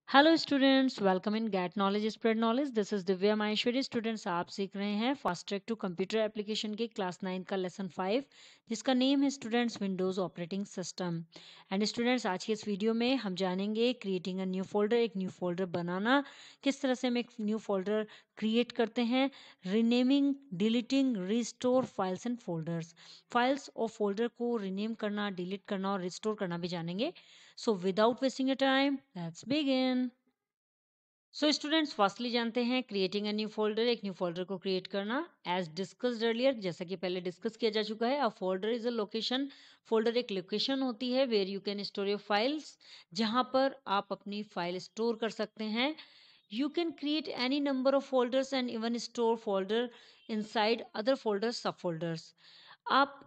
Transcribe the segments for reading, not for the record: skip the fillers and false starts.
Hello students, welcome in get knowledge spread knowledge. This is Divya Maheshwari. Students, आप सीख रहे हैं fast track to computer application के class 9 का लेसन 5, जिसका नेम है students Windows operating system. And students, आज के इस वीडियो में हम जानेंगे क्रिएटिंग अ न्यू फोल्डर, एक न्यू फोल्डर बनाना, किस तरह से हम एक न्यू फोल्डर क्रिएट करते हैं, renaming, deleting, restore files and folders. Files और फोल्डर को रीनेम करना, डिलीट करना और रिस्टोर करना भी जानेंगे। So without wasting your time, let's begin. So students, firstly जानते हैं क्रिएटिंग अ न्यू फोल्डर, एक न्यू फोल्डर को क्रिएट करना। एज डिस्कस्ड अर्लियर, जैसा कि पहले डिस्कस किया जा चुका है, a folder is a location. Folder एक लोकेशन होती है where you can store your files, जहां पर आप अपनी फाइल स्टोर कर सकते हैं। You can create any number of folders and even store folder inside other folders, सब फोल्डर्स। आप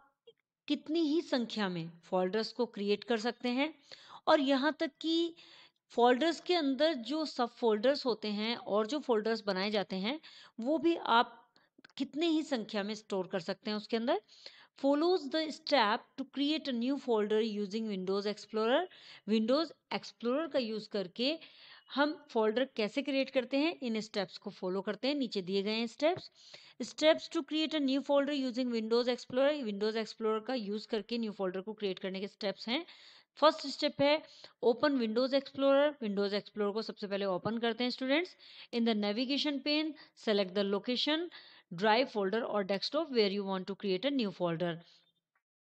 कितनी ही संख्या में फोल्डर्स को क्रिएट कर सकते हैं, और यहाँ तक कि फोल्डर्स के अंदर जो सब फोल्डर्स होते हैं और जो फोल्डर्स बनाए जाते हैं, वो भी आप कितने ही संख्या में स्टोर कर सकते हैं उसके अंदर। follows the step to create a new folder using Windows Explorer। Windows Explorer का यूज करके हम फोल्डर कैसे क्रिएट करते हैं, इन स्टेप्स को फॉलो करते हैं। नीचे दिए गए हैं steps to create a new folder using Windows Explorer. Windows Explorer का यूज करके न्यू फोल्डर को क्रिएट करने के स्टेप्स हैं। फर्स्ट स्टेप है open Windows Explorer. Windows Explorer को सबसे पहले ओपन करते हैं students. In the navigation pane select the location, drive folder और desktop where you want to create a new folder.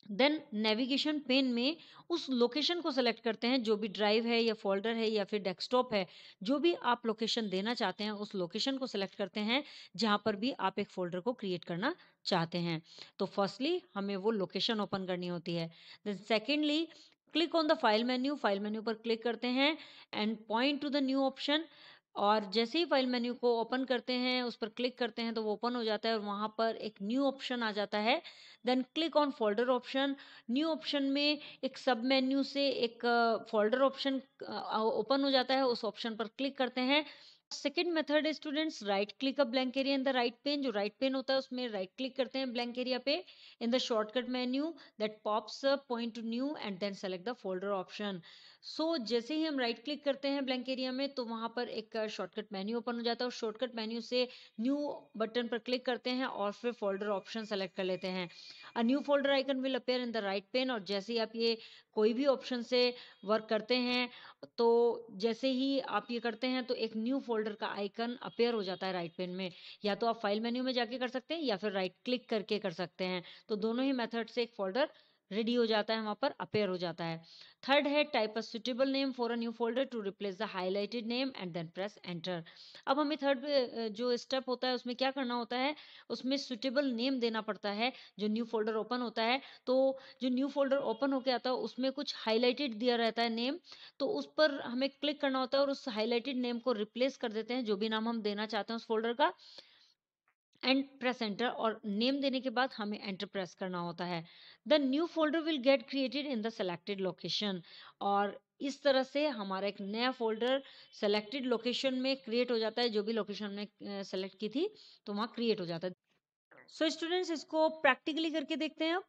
Then navigation pane में उस लोकेशन को सेलेक्ट करते हैं, जो भी ड्राइव है या फोल्डर है या फिर डेस्कटॉप है, जो भी आप लोकेशन देना चाहते हैं उस लोकेशन को सेलेक्ट करते हैं जहां पर भी आप एक फोल्डर को क्रिएट करना चाहते हैं। तो फर्स्टली हमें वो लोकेशन ओपन करनी होती है। Then secondly click on the file menu. File menu पर क्लिक करते हैं and point to the new option. और जैसे ही फाइल मेन्यू को ओपन करते हैं, उस पर क्लिक करते हैं, तो वो ओपन हो जाता है और वहां पर एक न्यू ऑप्शन आ जाता है। Then click on folder option. New option में एक सब मेन्यू से एक फोल्डर ऑप्शन ओपन हो जाता है, उस ऑप्शन पर क्लिक करते हैं। सेकेंड मेथड है students right click a blank area in the right pane. जो राइट पेन होता है उसमें राइट क्लिक करते हैं ब्लैंक एरिया पे। In the shortcut menu that pops up, point to new and then select the folder option. So जैसे ही हम राइट क्लिक करते हैं ब्लैंक एरिया में, तो वहां पर एक शॉर्टकट मेन्यू ओपन हो जाता है, और शॉर्टकट मेन्यू से न्यू बटन पर क्लिक करते हैं और फिर फोल्डर ऑप्शन सेलेक्ट कर लेते हैं। A new folder icon will appear in the right pane. और जैसे ही आप ये कोई भी ऑप्शन से वर्क करते हैं, तो जैसे ही आप ये करते हैं तो एक न्यू फोल्डर का आइकन अपेयर हो जाता है राइट पेन में। या तो आप फाइल मेन्यू में जाके कर सकते हैं या फिर राइट क्लिक करके कर सकते हैं। तो दोनों ही मेथड से एक फोल्डर रेडी हो जाता है, वहां पर अपेयर हो जाता है। थर्ड है type a suitable name for a new folder to replace the highlighted name and then press enter. अब हमें थर्ड जो स्टेप होता है उसमें क्या करना होता है, उसमें सुटेबल नेम देना पड़ता है। जो न्यू फोल्डर ओपन होता है, तो जो न्यू फोल्डर ओपन होके आता है उसमें कुछ हाईलाइटेड दिया रहता है नेम, तो उस पर हमें क्लिक करना होता है और उस हाईलाइटेड नेम को रिप्लेस कर देते हैं, जो भी नाम हम देना चाहते हैं उस फोल्डर का, एंड प्रेस एंटर। और नेम देने के बाद हमें एंटर प्रेस करना होता है। The new folder will get created in the selected location. और इस तरह से हमारा एक नया फोल्डर सेलेक्टेड लोकेशन में क्रिएट हो जाता है। जो भी लोकेशन हमने सेलेक्ट की थी, तो वहाँ क्रिएट हो जाता है। सो स्टूडेंट्स, इसको प्रैक्टिकली करके देखते हैं अब।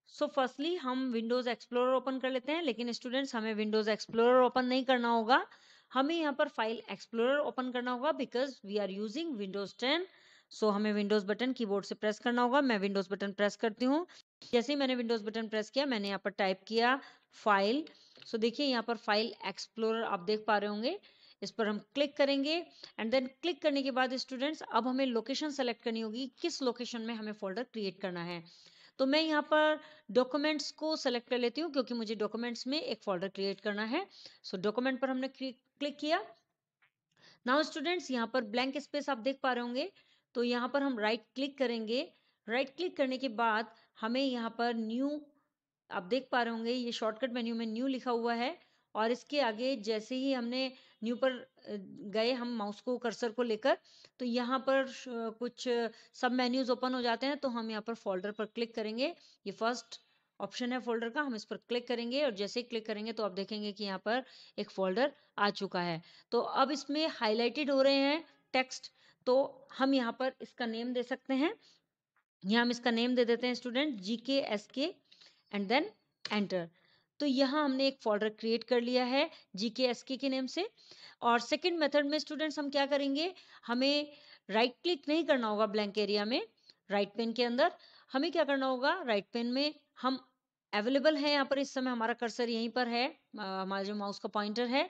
सो फर्स्टली हम विंडोज एक्सप्लोरर ओपन कर लेते हैं, लेकिन स्टूडेंट्स हमें विंडोज एक्सप्लोरर ओपन नहीं करना होगा। हमें यहाँ पर फाइल एक्सप्लोरर ओपन करना होगा, because we are using Windows 10। So हमें विंडोज बटन कीबोर्ड से प्रेस करना होगा। मैं विंडोज बटन प्रेस करती हूँ। जैसे ही मैंने विंडोज बटन प्रेस किया, मैंने यहाँ पर टाइप किया फाइल। सो देखिए यहाँ पर फाइल एक्सप्लोरर आप देख पा रहे होंगे। इस पर हम क्लिक करेंगे एंड देन क्लिक करने के बाद स्टूडेंट्स अब हमें लोकेशन सेलेक्ट करनी होगी, किस लोकेशन में हमें फोल्डर क्रिएट करना है। तो मैं यहाँ पर डॉक्यूमेंट्स को सेलेक्ट कर लेती हूँ, क्योंकि मुझे डॉक्यूमेंट्स में एक फोल्डर क्रिएट करना है। सो डॉक्यूमेंट पर हमने क्लिक किया। नाउ स्टूडेंट्स, यहाँ पर ब्लैंक स्पेस आप देख पा रहे होंगे, तो यहाँ पर हम राइट क्लिक करेंगे। राइट क्लिक करने के बाद हमें यहाँ पर न्यू, आप देख पा रहे होंगे ये शॉर्टकट मेन्यू में न्यू लिखा हुआ है, और इसके आगे जैसे ही हमने न्यू पर गए हम माउस को कर्सर को लेकर, तो यहाँ पर कुछ सब मेन्यूज ओपन हो जाते हैं। तो हम यहाँ पर फोल्डर पर क्लिक करेंगे। ये फर्स्ट ऑप्शन है फोल्डर का, हम इस पर क्लिक करेंगे और जैसे ही क्लिक करेंगे तो आप देखेंगे कि यहाँ पर एक फोल्डर आ चुका है। तो अब इसमें हाईलाइटेड हो रहे हैं टेक्स्ट, तो हम यहाँ पर इसका नेम दे सकते हैं। यहाँ हम इसका नेम दे देते हैं student GKSK and then enter. तो यहाँ हमने एक फोल्डर क्रिएट कर लिया है GKSK के नेम से। और सेकंड मेथड में स्टूडेंट्स हम क्या करेंगे, हमें राइट क्लिक नहीं करना होगा ब्लैंक एरिया में, राइट पेन के अंदर हमें क्या करना होगा, राइट पेन में हम अवेलेबल है यहाँ पर, इस समय हमारा कर्सर यहीं पर है, हमारा जो माउस का पॉइंटर है।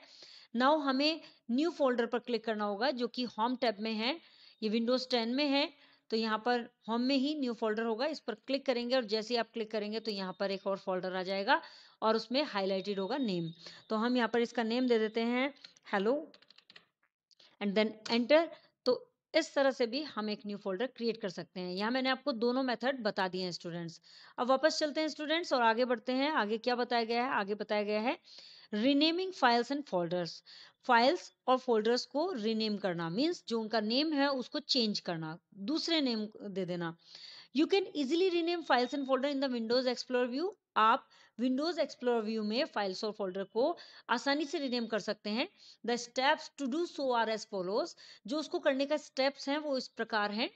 नाउ हमें न्यू फोल्डर पर क्लिक करना होगा जो कि होम टैब में है, ये विंडोज 10 में है, तो यहाँ पर होम में ही न्यू फोल्डर होगा, इस पर क्लिक करेंगे और जैसे ही आप क्लिक करेंगे तो यहाँ पर एक और फोल्डर आ जाएगा और उसमें हाईलाइटेड होगा नेम। तो हम यहाँ पर इसका नेम दे देते हैं हेलो एंड देन एंटर। तो इस तरह से भी हम एक न्यू फोल्डर क्रिएट कर सकते हैं। यहाँ मैंने आपको दोनों मेथड बता दिए हैं स्टूडेंट्स। अब वापस चलते हैं स्टूडेंट्स और आगे बढ़ते हैं। आगे क्या बताया गया है, आगे बताया गया है renaming files and folders. Files और फोल्डर्स को रीनेम करना मीन्स जो उनका नेम है उसको चेंज करना, दूसरे नेम दे देना। You can easily rename files and folder in the Windows Explorer view. आप विंडोज एक्सप्लोरर व्यू में फाइल्स और फोल्डर को आसानी से रीनेम कर सकते हैं। The steps to do so are as follows. जो उसको करने का स्टेप्स हैं वो इस प्रकार हैं।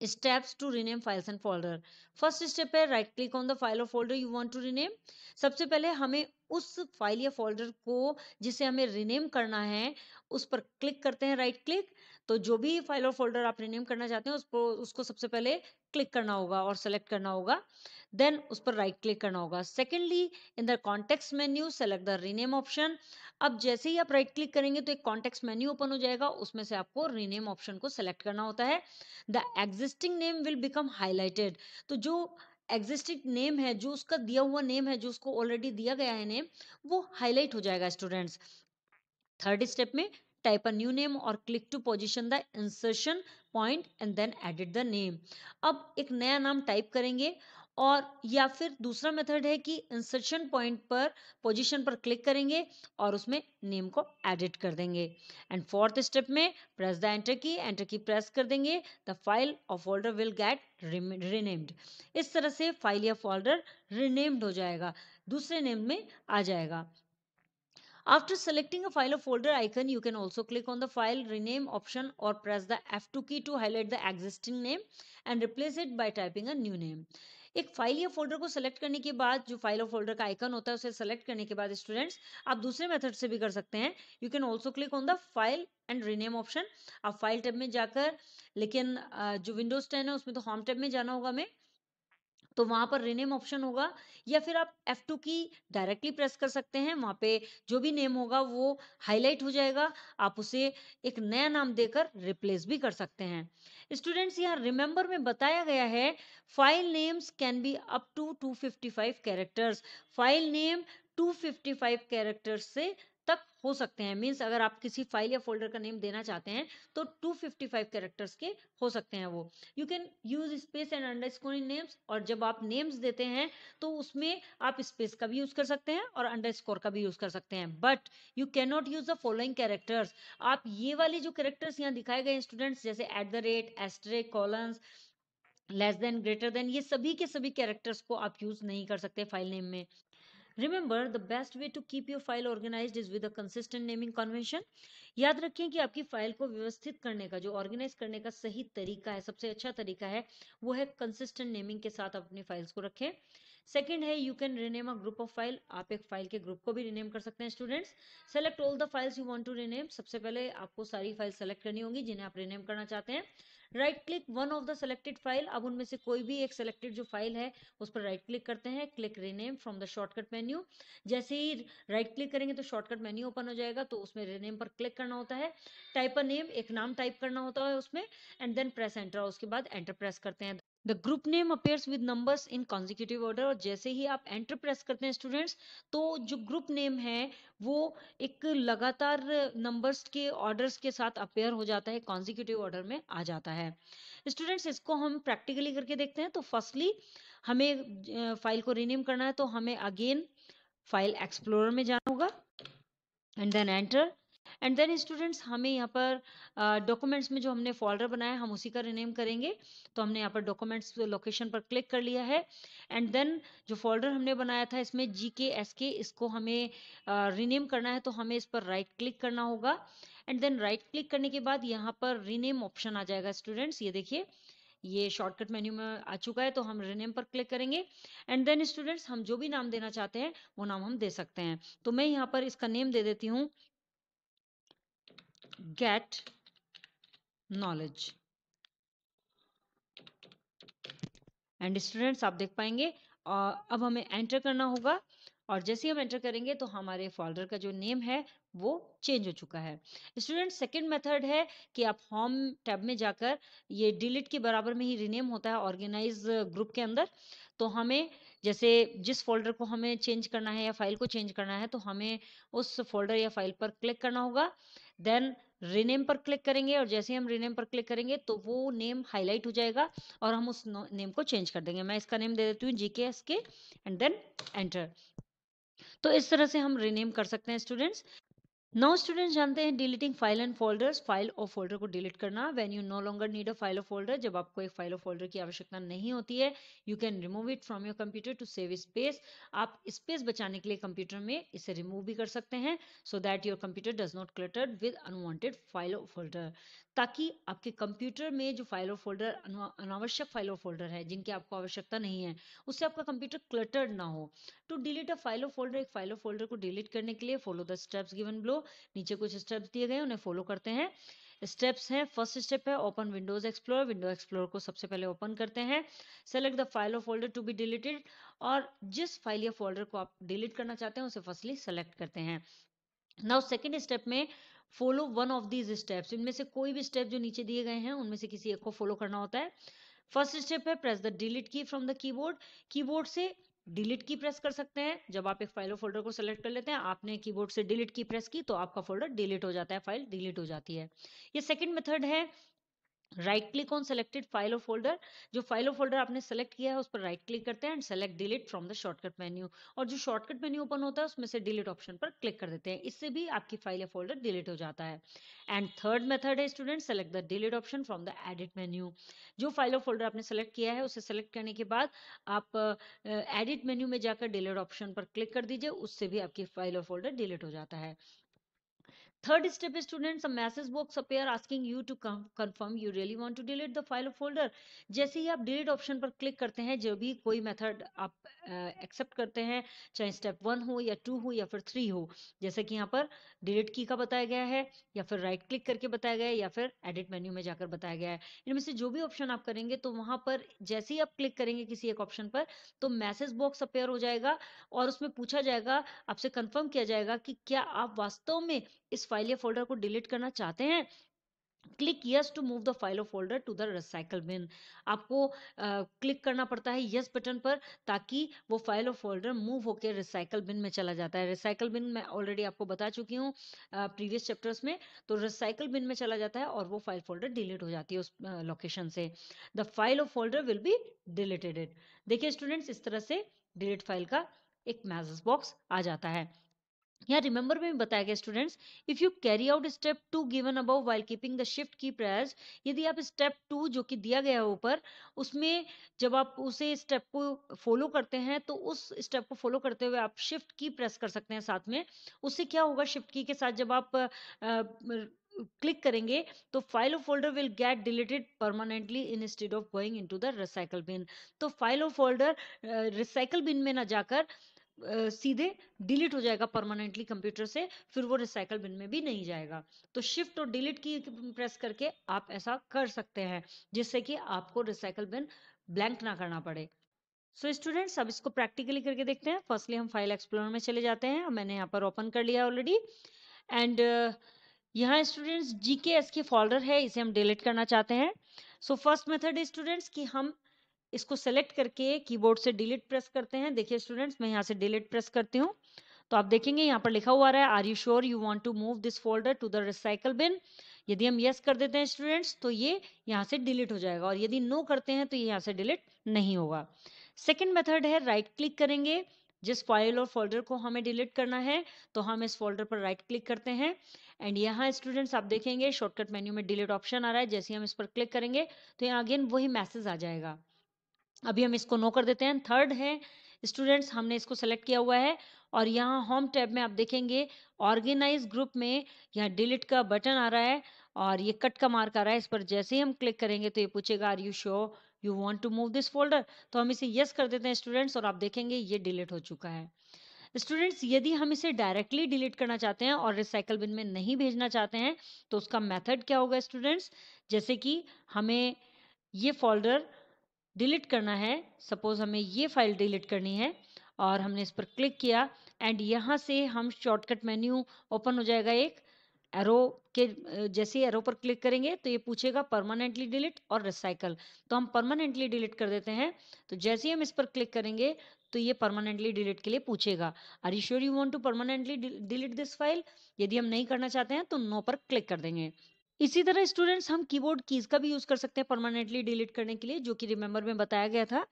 Steps to rename files and folder। First step है right click on the file और folder you want to rename. सबसे पहले हमें उस फाइल या फोल्डर को जिसे हमें रीनेम करना है उस पर क्लिक करते हैं, राइट क्लिक। तो जो भी फाइल और फोल्डर आप रीनेम करना चाहते हैं उसको सबसे पहले क्लिक करना होगा और सेलेक्ट करना होगा, देन उस पर राइट क्लिक करना होगा। Secondly in the context menu select the rename option. अब जैसे ही आप राइट क्लिक करेंगे तो एक कॉन्टेक्स्ट मेन्यू ओपन हो जाएगा, उसमें से आपको रीनेम ऑप्शन को सेलेक्ट करना होता है। The existing name will become highlighted. तो जो एग्जिस्टिंग नेम है, जो उसका दिया हुआ नेम है, जो उसको ऑलरेडी दिया गया है नेम, वो हाईलाइट हो जाएगा स्टूडेंट्स। थर्ड स्टेप में टाइप अ न्यू नेम और click to position the insertion point and then edit the name. अब एक नया नाम टाइप करेंगे और या फिर दूसरा मेथड है कि इंसर्शन पॉइंट पर पोजीशन पर क्लिक करेंगे और उसमें नेम को एडिट कर देंगे। एंड फोर्थ स्टेप में प्रेस द एंटर की प्रेस कर देंगे, द फाइल और फोल्डर विल गेट रीनेम्ड। इस तरह से फाइल या फोल्डर रीनेम्ड हो जाएगा, दूसरे नेम में आ जाएगा। After selecting a file or folder icon, you can also click on the file rename option or press the F2 key to highlight the existing name and replace it by typing a new name। एक file या folder को select करने के बाद जो file और folder का icon होता है उसे सेलेक्ट करने के बाद स्टूडेंट्स आप दूसरे मेथड से भी कर सकते हैं। You can also click on the file and rename option. आप फाइल टैब में जाकर, लेकिन जो विंडोज 10 है उसमें तो होम टैब में जाना होगा हमें, तो वहां पर रीनेम ऑप्शन होगा, या फिर आप F2 की डायरेक्टली प्रेस कर सकते हैं, वहां पे जो भी नेम होगा वो हाईलाइट हो जाएगा, आप उसे एक नया नाम देकर रिप्लेस भी कर सकते हैं। स्टूडेंट्स यहाँ रिमेंबर में बताया गया है file names can be up to 255 characters. File name 255 characters से तक हो सकते हैं, मीन्स अगर आप किसी फाइल या फोल्डर का नेम देना चाहते हैं तो 255 कैरेक्टर्स के हो सकते हैं वो। You can use space and underscore in names. और जब आप नेम्स देते हैं तो उसमें आप स्पेस का भी यूज कर सकते हैं और अंडरस्कोर का भी यूज कर सकते हैं, but you can not use the following characters. आप ये वाले जो कैरेक्टर्स यहाँ दिखाए गए स्टूडेंट्स, जैसे @, asterisk, colons, less than, greater than, ये सभी के सभी कैरेक्टर्स को आप यूज नहीं कर सकते फाइल नेम में। Remember, the best way to keep your file organized is with a consistent naming convention। याद रखें कि आपकी फाइल को व्यवस्थित करने का, जो ऑर्गेनाइज करने का सही तरीका है, सबसे अच्छा तरीका है, वो है कंसिस्टेंट नेमिंग के साथ अपनी फाइल्स को रखें। सेकंड है you can rename a group of file. आप एक फाइल के ग्रुप को भी रीनेम कर सकते हैं students. Select all the files you want to rename. सबसे पहले आपको सारी फाइल सेलेक्ट करनी होंगी जिन्हें आप रीनेम करना चाहते हैं। Right click one of the selected file. अब उनमें से कोई भी एक सेलेक्टेड जो फाइल है उस पर राइट क्लिक करते हैं, click rename from the shortcut menu. जैसे ही राइट क्लिक करेंगे तो शॉर्टकट मेन्यू ओपन हो जाएगा, तो उसमें रीनेम पर क्लिक करना होता है, टाइप अ नेम, एक नाम टाइप करना होता है उसमें, एंड देन प्रेस एंटर। उसके बाद एंटर प्रेस करते हैं। The group name appears with numbers in consecutive order. और जैसे ही आप एंटर प्रेस करते हैं स्टूडेंट्स तो जो ग्रुप नेम है वो एक लगातार नंबर्स के ऑर्डर्स के साथ अपेयर हो जाता है, कॉन्जिक्यूटिव ऑर्डर में आ जाता है। स्टूडेंट्स इसको हम प्रैक्टिकली करके देखते हैं। तो फर्स्टली हमें फाइल को रीनेम करना है, तो हमें अगेन फाइल एक्सप्लोरर में जाना होगा and then enter. And then students हमें यहाँ पर डॉक्यूमेंट्स में जो हमने फोल्डर बनाया है हम उसी का रीनेम करेंगे। तो हमने यहाँ पर डॉक्यूमेंट्स लोकेशन पर क्लिक कर लिया है एंड देन जो फोल्डर हमने बनाया था इसमें GKSK, इसको हमें रीनेम करना है, तो हमें इस पर राइट क्लिक करना होगा। एंड देन राइट क्लिक करने के बाद यहाँ पर रीनेम ऑप्शन आ जाएगा स्टूडेंट्स, ये देखिए ये शॉर्टकट मेन्यू में आ चुका है, तो हम रीनेम पर क्लिक करेंगे एंड देन स्टूडेंट्स हम जो भी नाम देना चाहते हैं वो नाम हम दे सकते हैं। तो मैं यहाँ पर इसका नेम दे देती हूँ गेट नॉलेज। एंड स्टूडेंट्स आप देख पाएंगे अब हमें एंटर करना होगा और जैसे ही हम एंटर करेंगे तो हमारे फोल्डर का जो नेम है वो चेंज हो चुका है। स्टूडेंट सेकंड मेथड है कि आप होम टैब में जाकर, ये डिलीट के बराबर में ही रीनेम होता है ऑर्गेनाइज ग्रुप के अंदर, तो हमें जैसे जिस फोल्डर को हमें चेंज करना है या फाइल को चेंज करना है तो हमें उस फोल्डर या फाइल पर क्लिक करना होगा, देन रीनेम पर क्लिक करेंगे और जैसे हम रीनेम पर क्लिक करेंगे तो वो नेम हाईलाइट हो जाएगा और हम उस नेम को चेंज कर देंगे। मैं इसका नेम दे देती हूँ GKSK एंड देन एंटर। तो इस तरह से हम रीनेम कर सकते हैं स्टूडेंट्स। नाउ स्टूडेंट्स जानते हैं deleting file and folders. File और फोल्डर को डिलीट करना, when you know longer need a file और फोल्डर, जब आपको एक फाइल और फोल्डर की आवश्यकता नहीं होती है, you can remove it from your computer to save space. आप स्पेस बचाने के लिए कंप्यूटर में इसे रिमूव भी कर सकते हैं so that your computer does not cluttered with unwanted file और फोल्डर, ताकि आपके कंप्यूटर में जो फाइल और फोल्डर अनावश्यक फाइल और फोल्डर है जिनकी आपको आवश्यकता नहीं है उससे आपका कंप्यूटर क्लटर्ड ना हो। टू डिलीट अ फाइल और फोल्डर, एक फाइल और फोल्डर को डिलीट करने के लिए follow the steps given below. नीचे कुछ स्टेप्स दिए गए उन्हें फॉलो करते हैं। स्टेप्स हैं, फर्स्ट स्टेप है open Windows explorer. Window explorer को सबसे पहले ओपन करते हैं। सेलेक्ट द फाइल और फोल्डर टू बी डिलीटेड, और जिस फाइल या फोल्डर को आप डिलीट करना चाहते हैं उसे फर्स्टली सेलेक्ट करते हैं। नाउ सेकेंड स्टेप में follow one of these steps, इनमें से कोई भी स्टेप जो नीचे दिए गए हैं उनमें से किसी एक को फॉलो करना होता है। फर्स्ट स्टेप है प्रेस द डिलीट की फ्रॉम द कीबोर्ड। कीबोर्ड से डिलीट की प्रेस कर सकते हैं। जब आप एक फाइल और फोल्डर को सेलेक्ट कर लेते हैं, आपने कीबोर्ड से डिलीट की प्रेस की तो आपका फोल्डर डिलीट हो जाता है, फाइल डिलीट हो जाती है। ये सेकंड मेथड है right click on selected file और फोल्डर। जो फाइल और फोल्डर आपने सेलेक्ट किया है उस पर राइट क्लिक करते हैं and select delete from the shortcut menu, और जो शॉर्टकट मेन्यू ओपन होता है उसमें से डिलीट ऑप्शन पर क्लिक कर देते हैं, इससे भी आपकी फाइल या फोल्डर डिलीट हो जाता है। एंड थर्ड मेथड है student select the delete option from the edit menu. जो फाइल और फोल्डर आपने सेलेक्ट किया है उसे सेलेक्ट करने के बाद आप एडिट मेन्यू में जाकर डिलीट ऑप्शन पर क्लिक कर दीजिए, उससे भी आपकी फाइल और फोल्डर डिलीट हो जाता है। Third step is students, a message box appear asking you to confirm you really want to delete the file or folder. जैसे ही आप delete ऑप्शन पर क्लिक करते हैं, जो भी कोई मेथड आप एक्सेप्ट करते हैं, चाहे स्टेप 1 हो या 2 हो या फिर 3 हो, जैसे कि यहाँ पर डिलीट की का बताया गया है या फिर राइट क्लिक करके बताया गया है या फिर एडिट मेन्यू में जाकर बताया गया है, इनमें से जो भी ऑप्शन आप करेंगे तो वहां पर जैसे ही आप क्लिक करेंगे किसी एक ऑप्शन पर तो मैसेज बॉक्स अपेयर हो जाएगा और उसमें पूछा जाएगा, आपसे कंफर्म किया जाएगा कि क्या आप वास्तव में इस फाइल या फोल्डर को डिलीट करना चाहते हैं। Click yes to move the file और folder to the recycle bin. आपको क्लिक करना पड़ता है यस बटन पर ताकि वो फाइल और फोल्डर मूव होकर रिसाइकल बिन में चला जाता है। रिसाइकल बिन मैं ऑलरेडी आपको बता चुकी हूँ प्रीवियस चैप्टर्स में, तो रिसाइकल बिन में चला जाता है और वो फाइल फोल्डर डिलीट हो जाती है उस लोकेशन से। द फाइल और फोल्डर विल बी डिलीटेड। देखिए स्टूडेंट्स, इस तरह से डिलीट फाइल का एक मैसेज बॉक्स आ जाता है। यहाँ रिमेंबर में भी बताया गया students, if you carry out step 2 given above while keeping the shift की प्रेस, यदि आप स्टेप 2 जो कि दिया गया है ऊपर उसमें जब आप उसे स्टेप को फॉलो करते हैं तो उस स्टेप को फॉलो करते हुए आप शिफ्ट की प्रेस कर सकते हैं साथ में। उससे क्या होगा, शिफ्ट की के साथ जब आप क्लिक करेंगे तो फाइल और folder will get deleted permanently instead of going into the recycle bin. तो फाइल और फोल्डर रिसाइकल बिन में ना जाकर सीधे डिलीट हो जाएगा परमानेंटली कंप्यूटर से, फिर वो रिसाइकल बिन में भी नहीं जाएगा। तो शिफ्ट और डिलीट की प्रेस करके आप ऐसा कर सकते हैं जिससे कि आपको रिसाइकल बिन ब्लैंक ना करना पड़े। सो स्टूडेंट्स, अब इसको प्रैक्टिकली करके देखते हैं। फर्स्टली हम फाइल एक्सप्लोरर में चले जाते हैं, मैंने यहाँ पर ओपन कर लिया ऑलरेडी एंड यहाँ स्टूडेंट्स GKS की फोल्डर है, इसे हम डिलीट करना चाहते हैं। सो फर्स्ट मेथड है स्टूडेंट्स कि हम इसको सेलेक्ट करके कीबोर्ड से डिलीट प्रेस करते हैं। देखिए स्टूडेंट्स, मैं यहाँ से डिलीट प्रेस करती हूँ तो आप देखेंगे यहाँ पर लिखा हुआ है are you sure you want to move this folder to the recycle bin. यदि हम यस कर देते हैं स्टूडेंट्स तो ये यहाँ से डिलीट हो जाएगा और यदि नो करते हैं तो ये यहाँ से डिलीट नहीं होगा। सेकेंड मेथड है राइट क्लिक करेंगे, जिस फाइल और फोल्डर को हमें डिलीट करना है तो हम इस फोल्डर पर राइट क्लिक करते हैं एंड यहाँ स्टूडेंट्स आप देखेंगे शॉर्टकट मेन्यू में डिलीट ऑप्शन आ रहा है। जैसे हम इस पर क्लिक करेंगे तो यहाँ अगेन वही मैसेज आ जाएगा। अभी हम इसको नो कर देते हैं। थर्ड है स्टूडेंट्स, हमने इसको सेलेक्ट किया हुआ है और यहाँ होम टैब में आप देखेंगे ऑर्गेनाइज ग्रुप में यहाँ डिलीट का बटन आ रहा है और ये कट का मार्क आ रहा है, इस पर जैसे ही हम क्लिक करेंगे तो ये पूछेगा are you sure you want to move this folder, तो हम इसे यस कर देते हैं स्टूडेंट्स, और आप देखेंगे ये डिलीट हो चुका है। स्टूडेंट्स यदि हम इसे डायरेक्टली डिलीट करना चाहते हैं और रिसाइकल बिन में नहीं भेजना चाहते हैं तो उसका मेथड क्या होगा स्टूडेंट्स, जैसे कि हमें ये फोल्डर डिलीट करना है, सपोज हमें ये फाइल डिलीट करनी है और हमने इस पर क्लिक किया एंड यहाँ से हम शॉर्टकट मेन्यू ओपन हो जाएगा, एक एरो के जैसे एरो पर क्लिक करेंगे तो ये पूछेगा परमानेंटली डिलीट और रिसाइकल, तो हम परमानेंटली डिलीट कर देते हैं। तो जैसे ही हम इस पर क्लिक करेंगे तो ये परमानेंटली डिलीट के लिए पूछेगा are you sure you want to permanently delete this file, यदि हम नहीं करना चाहते हैं तो नो पर क्लिक कर देंगे। इसी तरह स्टूडेंट्स हम कीबोर्ड कीज का भी यूज कर सकते हैं परमानेंटली डिलीट करने के लिए, जो कि रिमेंबर में बताया गया था।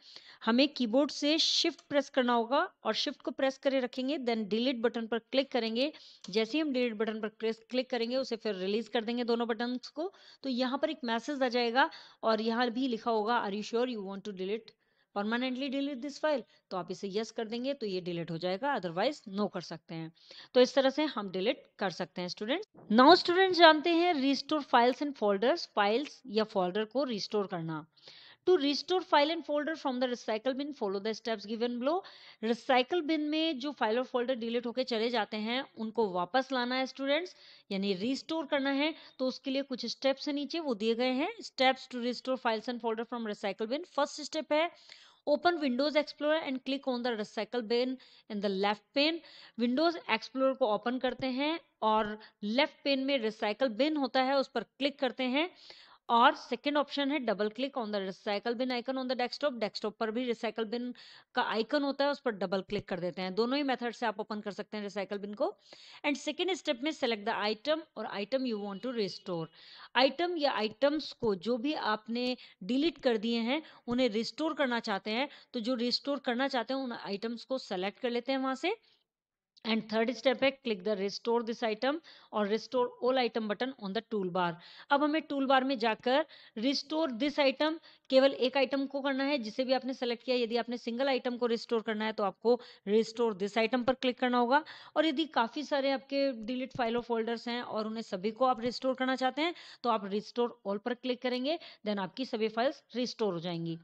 हमें कीबोर्ड से शिफ्ट प्रेस करना होगा और शिफ्ट को प्रेस करे रखेंगे, देन डिलीट बटन पर क्लिक करेंगे। जैसे ही हम डिलीट बटन पर क्लिक करेंगे उसे फिर रिलीज कर देंगे दोनों बटन्स को, तो यहाँ पर एक मैसेज आ जाएगा और यहाँ भी लिखा होगा are you sure you want to delete permanently delete this file, तो आप इसे यस कर देंगे तो ये डिलीट हो जाएगा, अदरवाइज नो कर सकते हैं। तो इस तरह से हम डिलीट कर सकते हैं स्टूडेंट। नाउ स्टूडेंट जानते हैं restore files and folders, files या फोल्डर को रिस्टोर करना। To restore file and folder from the recycle bin follow the steps given below. Recycle bin में जो फाइल और फोल्डर डिलीट होकर चले जाते हैं उनको वापस लाना है स्टूडेंट्स, यानी रिस्टोर करना है, तो उसके लिए कुछ स्टेप्स है नीचे वो दिए गए हैं। Steps to restore files and folder from recycle bin. First step है open Windows Explorer and click on the recycle bin in the left pane. Windows Explorer को ओपन करते हैं और लेफ्ट पेन में रिसाइकल बिन होता है उस पर क्लिक करते हैं, और सेकंड ऑप्शन है double click on the recycle bin icon on the desktop. Desktop पर भी रिसाइकल बिन का आइकन होता है उस पर डबल क्लिक कर देते हैं। दोनों ही मेथड से आप ओपन कर सकते हैं रिसाइकल बिन को। एंड सेकंड स्टेप में सेलेक्ट द आइटम और item you want to restore. Item या आइटम्स को जो भी आपने डिलीट कर दिए हैं उन्हें रिस्टोर करना चाहते हैं, तो जो रिस्टोर करना चाहते हैं उन आइटम्स को सेलेक्ट कर लेते हैं वहां से। एंड थर्ड स्टेप है click the restore this item और restore all item button on the toolbar. अब हमें टूल बार में जाकर रिस्टोर दिस आइटम, केवल एक आइटम को करना है जिसे भी आपने सेलेक्ट किया। यदि आपने सिंगल आइटम को रिस्टोर करना है तो आपको रिस्टोर दिस आइटम पर क्लिक करना होगा, और यदि काफी सारे आपके डिलीट फाइल और फोल्डर्स हैं और उन्हें सभी को आप रिस्टोर करना चाहते हैं तो आप रिस्टोर ऑल पर क्लिक करेंगे, देन आपकी सभी फाइल्स रिस्टोर हो जाएंगी।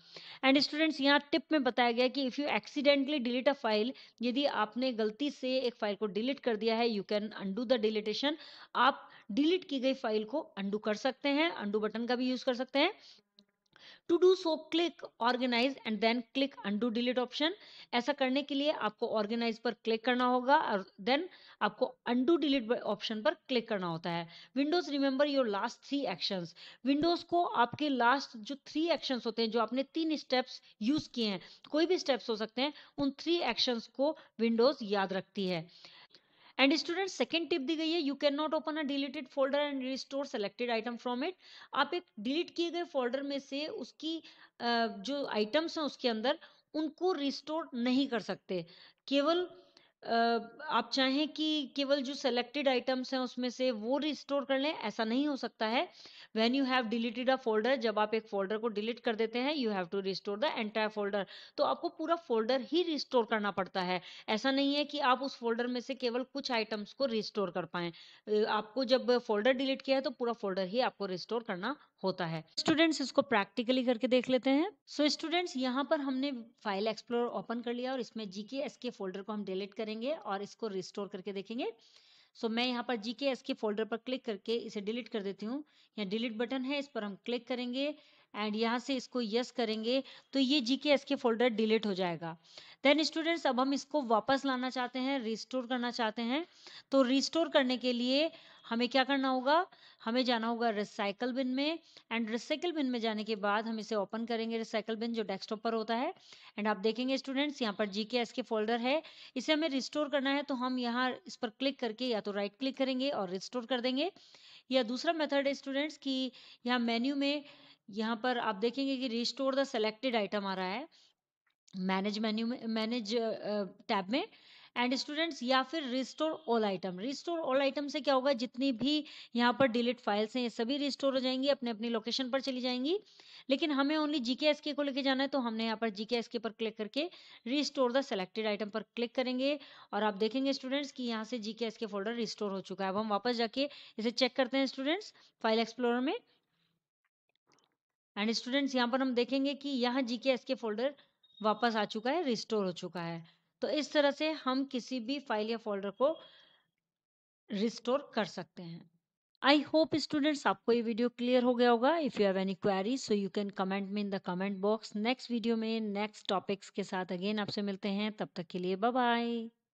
एंड स्टूडेंट्स यहाँ टिप में बताया गया कि if you accidentally delete a file, यदि आपने गलती से एक फाइल को डिलीट कर दिया है, you can undo the deletion. आप डिलीट की गई फाइल को अंडू कर सकते हैं, अंडू बटन का भी यूज कर सकते हैं। To do so click organise and then click undo delete option. ऐसा करने के लिए आपको ऑर्गेनाइज पर क्लिक करना होगा और देन आपको अंडू डिलीट ऑप्शन पर क्लिक करना होता है। Windows remember your last 3 actions. Windows को आपके लास्ट जो 3 एक्शंस होते हैं, जो आपने 3 स्टेप्स यूज किए हैं, कोई भी स्टेप्स हो सकते हैं, उन 3 एक्शंस को विंडोज याद रखती है। एंड स्टूडेंट सेकंड टिप दी गई है you can not open a deleted folder and restore selected item from it. आप एक डिलीट किए गए फोल्डर में से उसकी जो आइटम्स हैं उसके अंदर उनको रिस्टोर नहीं कर सकते। केवल आप चाहें कि केवल जो सेलेक्टेड आइटम्स हैं उसमें से वो रिस्टोर कर लें, ऐसा नहीं हो सकता है। When you have deleted a folder, जब आप एक फोल्डर को डिलीट कर देते हैं, you have to restore the entire folder, तो आपको पूरा फोल्डर ही रिस्टोर करना पड़ता है। ऐसा नहीं है कि आप उस फोल्डर में से केवल कुछ आइटम्स को रिस्टोर कर पाएं। आपको जब फोल्डर डिलीट किया है तो पूरा फोल्डर ही आपको रिस्टोर करना होता है। स्टूडेंट्स इसको प्रैक्टिकली करके देख लेते हैं। सो स्टूडेंट्स यहाँ पर हमने फाइल एक्सप्लोरर ओपन कर लिया और इसमें जीके एसके फोल्डर को हम डिलीट करेंगे और इसको रिस्टोर करके देखेंगे। सो मैं यहाँ पर जीके एसके फोल्डर पर क्लिक करके इसे डिलीट कर देती हूँ। यहाँ डिलीट बटन है, इस पर हम क्लिक करेंगे एंड यहाँ से इसको यस करेंगे तो ये जीके एसके फोल्डर डिलीट हो जाएगा। देन स्टूडेंट्स अब हम इसको वापस लाना चाहते हैं, रिस्टोर करना चाहते हैं, तो रिस्टोर करने के लिए हमें क्या करना होगा, हमें जाना होगा रिसाइकल बिन में। एंड रिसाइकल बिन में जाने के बाद हम इसे ओपन करेंगे, रिसाइकल बिन जो डेस्कटॉप पर होता है। एंड आप देखेंगे स्टूडेंट्स यहाँ पर जीके एसके फोल्डर है, इसे हमें रिस्टोर करना है तो हम यहाँ इस पर क्लिक करके या तो राइट क्लिक करेंगे और रिस्टोर कर देंगे, या दूसरा मेथड है स्टूडेंट्स कि यहाँ मेन्यू में यहाँ पर आप देखेंगे कि रिस्टोर द सेलेक्टेड आइटम आ रहा है मैनेज मेन्यू में, मैनेज टैब में। एंड स्टूडेंट्स या फिर restore all item. Restore all item से क्या होगा, जितनी भी यहाँ पर डिलीट फाइल्स हैं ये सभी रिस्टोर हो जाएंगी, अपने अपनी लोकेशन पर चली जाएंगी। लेकिन हमें ओनली जीकेएसके को लेके जाना है, तो हमने यहाँ पर जीकेएसके पर क्लिक करके रिस्टोर द सेलेक्टेड आइटम पर क्लिक करेंगे और आप देखेंगे स्टूडेंट्स कि यहाँ से जीकेएसके फोल्डर रिस्टोर हो चुका है। अब हम वापस जाके इसे चेक करते हैं स्टूडेंट्स फाइल एक्सप्लोरर में। एंड स्टूडेंट्स यहाँ पर हम देखेंगे कि यहाँ जीकेएसके फोल्डर वापस आ चुका है, रिस्टोर हो चुका है। तो इस तरह से हम किसी भी फाइल या फोल्डर को रिस्टोर कर सकते हैं। आई होप स्टूडेंट्स आपको ये वीडियो क्लियर हो गया होगा। If you have any query so you can comment me in the comment box. Next video में नेक्स्ट टॉपिक्स के साथ अगेन आपसे मिलते हैं, तब तक के लिए बाय बाय।